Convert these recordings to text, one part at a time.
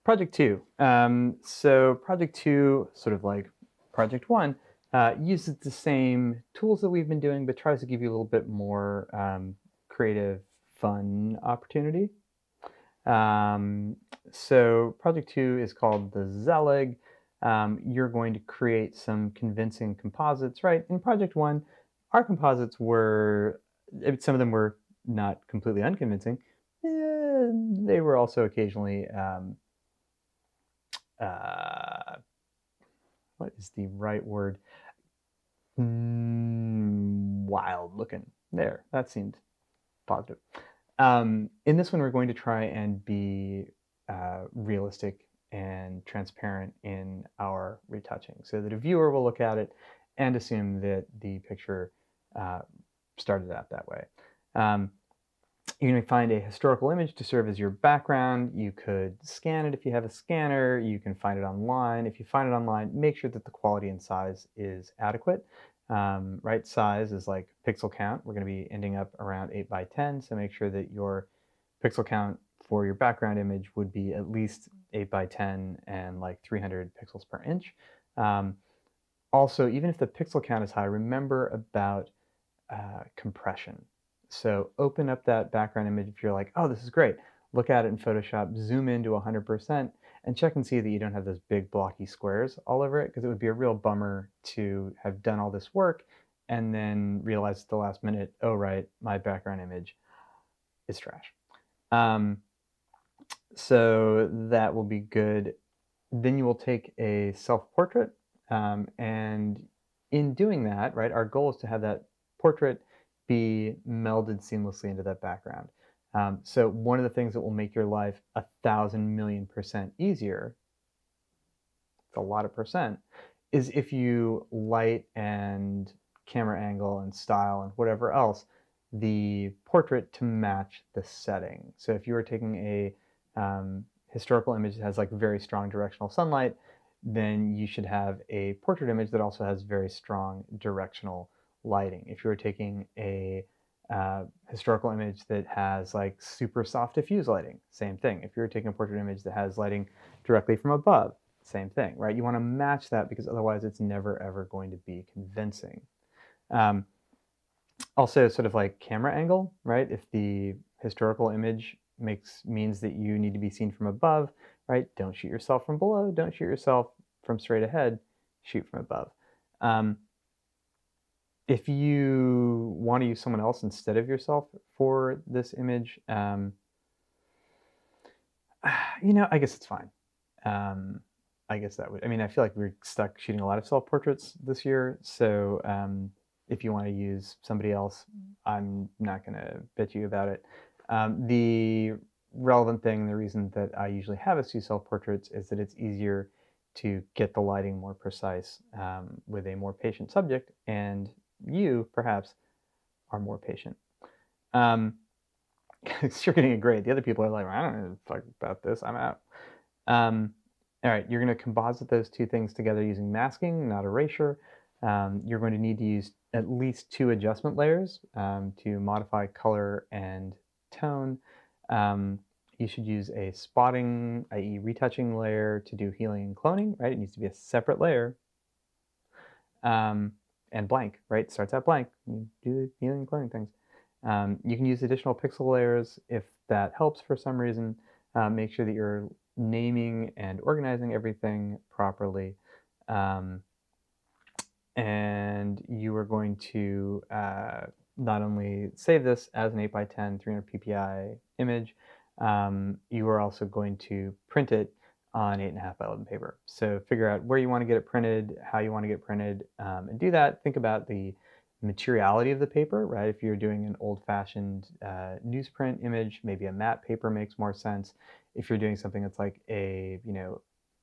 Project 2. So Project 2, sort of like Project 1, uses the same tools that we've been doing, but tries to give you a little bit more creative, fun opportunity. So Project 2 is called the Zelig. You're going to create some convincing composites, right? In Project 1, our composites were, some of them were not completely unconvincing. They were also occasionally what is the right word? Wild looking. There, that seemed positive. In this one, we're going to try and be realistic and transparent in our retouching so that a viewer will look at it and assume that the picture started out that way. You're going to find a historical image to serve as your background. You could scan it if you have a scanner. You can find it online. If you find it online, make sure that the quality and size is adequate. Right size is like pixel count. We're going to be ending up around 8 by 10, so make sure that your pixel count for your background image would be at least 8 by 10 and like 300 pixels per inch. Also, even if the pixel count is high, remember about compression. So open up that background image if you're like, oh, this is great. Look at it in Photoshop, zoom into 100%, and check and see that you don't have those big blocky squares all over it, because it would be a real bummer to have done all this work and then realize at the last minute, oh, right, my background image is trash. So that will be good. Then you will take a self-portrait, and in doing that, right, our goal is to have that portrait be melded seamlessly into that background. So one of the things that will make your life 1,000,000,000% easier, it's a lot of percent, is if you light and camera angle and style and whatever else the portrait to match the setting. So if you were taking a historical image that has like very strong directional sunlight, then you should have a portrait image that also has very strong directional lighting. If you were taking a historical image that has like super soft diffuse lighting, same thing. If you're taking a portrait image that has lighting directly from above, same thing, right? You want to match that because otherwise it's never ever going to be convincing. Also, sort of like camera angle, right? If the historical image means that you need to be seen from above, right? Don't shoot yourself from below. Don't shoot yourself from straight ahead. Shoot from above. If you want to use someone else instead of yourself for this image, I guess it's fine. I guess that would, I feel like we're stuck shooting a lot of self-portraits this year, so if you want to use somebody else, I'm not going to bitch you about it. The relevant thing, the reason that I usually have us do self-portraits is that it's easier to get the lighting more precise with a more patient subject, and you, perhaps, are more patient. You're getting a grade. The other people are like, I don't know fuck about this. I'm out. All right, you're going to composite those two things together using masking, not erasure. You're going to need to use at least 2 adjustment layers to modify color and tone. You should use a spotting, i.e. retouching layer to do healing and cloning, right? It needs to be a separate layer. And blank, right? Starts out blank. You do the healing and cloning things. You can use additional pixel layers if that helps for some reason. Make sure that you're naming and organizing everything properly. And you are going to not only save this as an 8 by 10 300 ppi image, you are also going to print it on 8.5 by 11 paper. So figure out where you want to get it printed, how you want to get printed, and do that. Think about the materiality of the paper, right? If you're doing an old-fashioned newsprint image, maybe a matte paper makes more sense. If you're doing something that's like a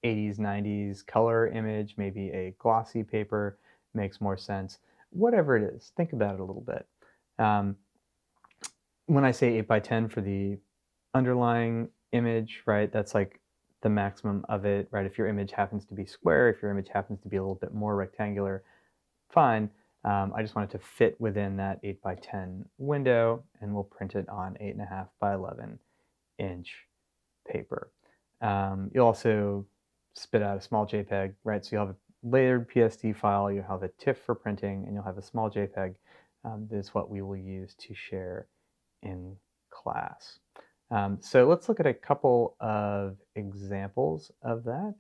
80s, 90s color image, maybe a glossy paper makes more sense. Whatever it is, think about it a little bit. When I say 8 by 10 for the underlying image, right, that's like the maximum of it, right? If your image happens to be square, if your image happens to be a little bit more rectangular, fine. I just want it to fit within that 8 by 10 window, and we'll print it on 8.5 by 11 inch paper. You'll also spit out a small JPEG, right? So you'll have a layered PSD file, you'll have a TIFF for printing, and you'll have a small JPEG. That is what we will use to share in class. So let's look at a couple of examples of that.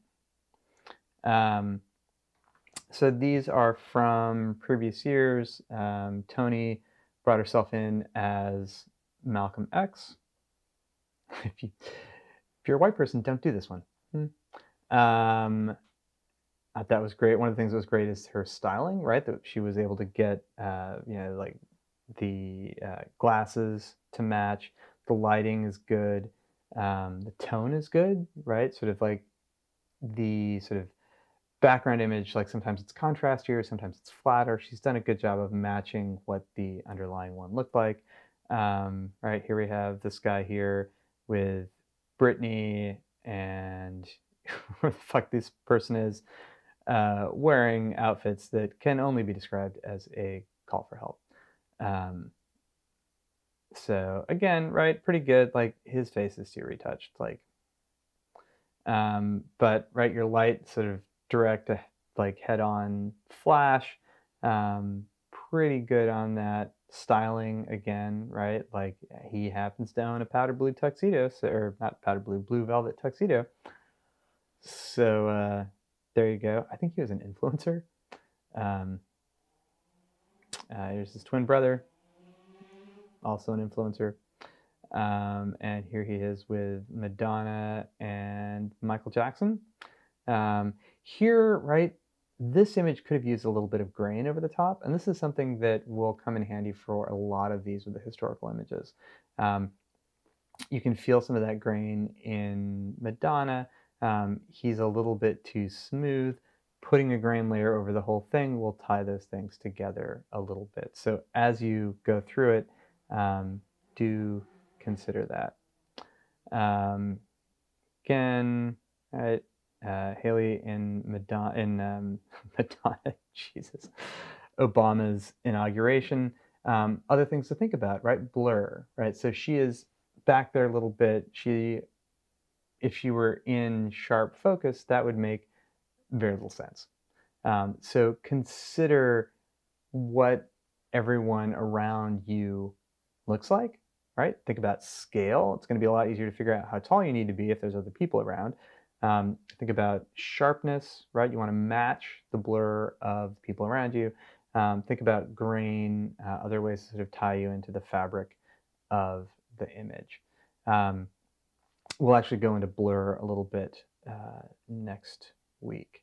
So these are from previous years. Tony brought herself in as Malcolm X. If you're a white person, don't do this one. That was great. One of the things that was great is her styling, right? That she was able to get, like the glasses to match. The lighting is good. The tone is good, right? Sort of like the sort of background image, like sometimes it's contrastier, sometimes it's flatter. She's done a good job of matching what the underlying one looked like. Right here we have this guy here with Brittany and where the fuck this person is, wearing outfits that can only be described as a call for help. So again, right, pretty good. Like his face is too retouched, like, but right, your light sort of direct, like head-on flash, pretty good on that. Styling again, right? Like he happens to own a powder blue tuxedo, or not powder blue, blue velvet tuxedo. So there you go. I think he was an influencer. Here's his twin brother, also an influencer. And here he is with Madonna and Michael Jackson. Here, right, this image could have used a little bit of grain over the top, and this is something that will come in handy for a lot of these with the historical images. You can feel some of that grain in Madonna. He's a little bit too smooth. Putting a grain layer over the whole thing will tie those things together a little bit. So as you go through it, do consider that. Again, right, Haley in Madonna, Jesus, Obama's inauguration. Other things to think about, right? Blur, right? So she is back there a little bit. If she were in sharp focus, that would make very little sense. So consider what everyone around you looks like, right? Think about scale. It's going to be a lot easier to figure out how tall you need to be if there's other people around. Think about sharpness, right? You want to match the blur of the people around you. Think about grain, other ways to sort of tie you into the fabric of the image. We'll actually go into blur a little bit next week.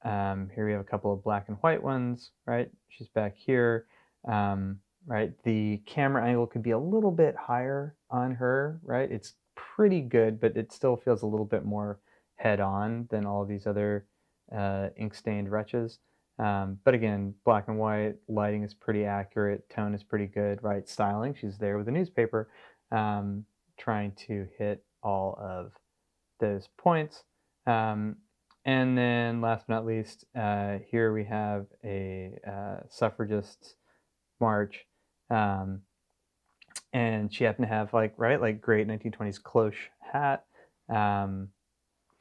Here we have a couple of black and white ones, right? She's back here, right? The camera angle could be a little bit higher on her, right? It's pretty good, but it still feels a little bit more head-on than all of these other ink-stained wretches. But again, black and white, lighting is pretty accurate, tone is pretty good, right? Styling, she's there with a newspaper, trying to hit all of those points. And then last but not least, here we have a suffragist march. And she happened to have like great 1920s cloche hat.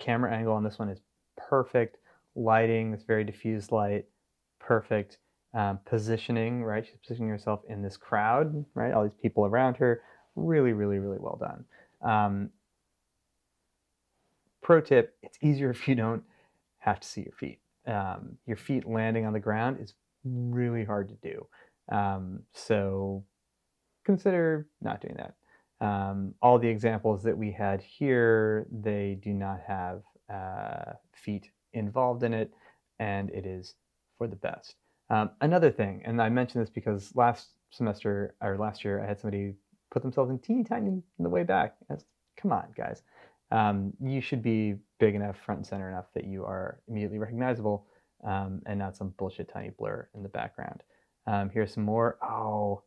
Camera angle on this one is perfect. Lighting, this very diffused light, perfect. Positioning, right? She's positioning herself in this crowd, right? All these people around her. Really, really, really well done. Pro tip, it's easier if you don't have to see your feet. Your feet landing on the ground is really hard to do. So consider not doing that. All the examples that we had here, they do not have feet involved in it, and it is for the best. Another thing, and I mentioned this because last year, I had somebody put themselves in teeny tiny in the way back. Come on, guys. You should be big enough, front and center enough that you are immediately recognizable, and not some bullshit tiny blur in the background. Here's some more. Oh,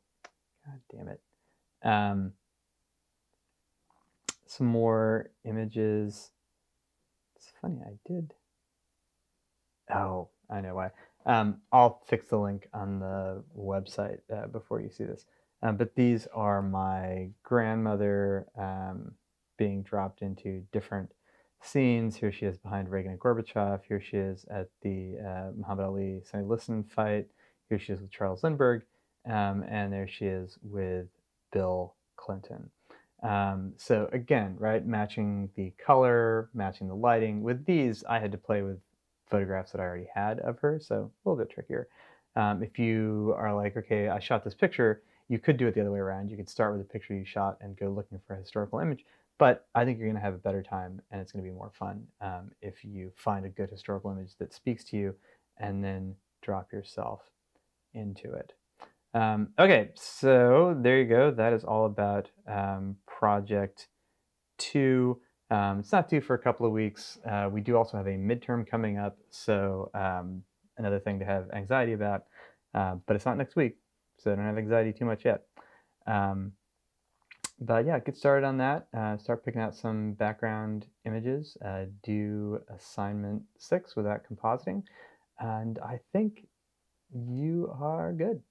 god damn it. Some more images. It's funny, I did. Oh, I know why. I'll fix the link on the website before you see this. But these are my grandmother being dropped into different scenes. Here she is behind Reagan and Gorbachev. Here she is at the Muhammad Ali Sonny Liston fight. Here she is with Charles Lindbergh. And there she is with Bill Clinton. So again, right, matching the color, matching the lighting. With these, I had to play with photographs that I already had of her, so a little bit trickier. If you are like, okay, I shot this picture, you could do it the other way around. You could start with a picture you shot and go looking for a historical image. But I think you're going to have a better time, and it's going to be more fun if you find a good historical image that speaks to you and then drop yourself into it. Okay, so there you go. That is all about Project 2. It's not due for a couple of weeks. We do also have a midterm coming up, so another thing to have anxiety about, but it's not next week, so don't have anxiety too much yet. But yeah, get started on that. Start picking out some background images. Do assignment 6 without compositing, and I think you are good.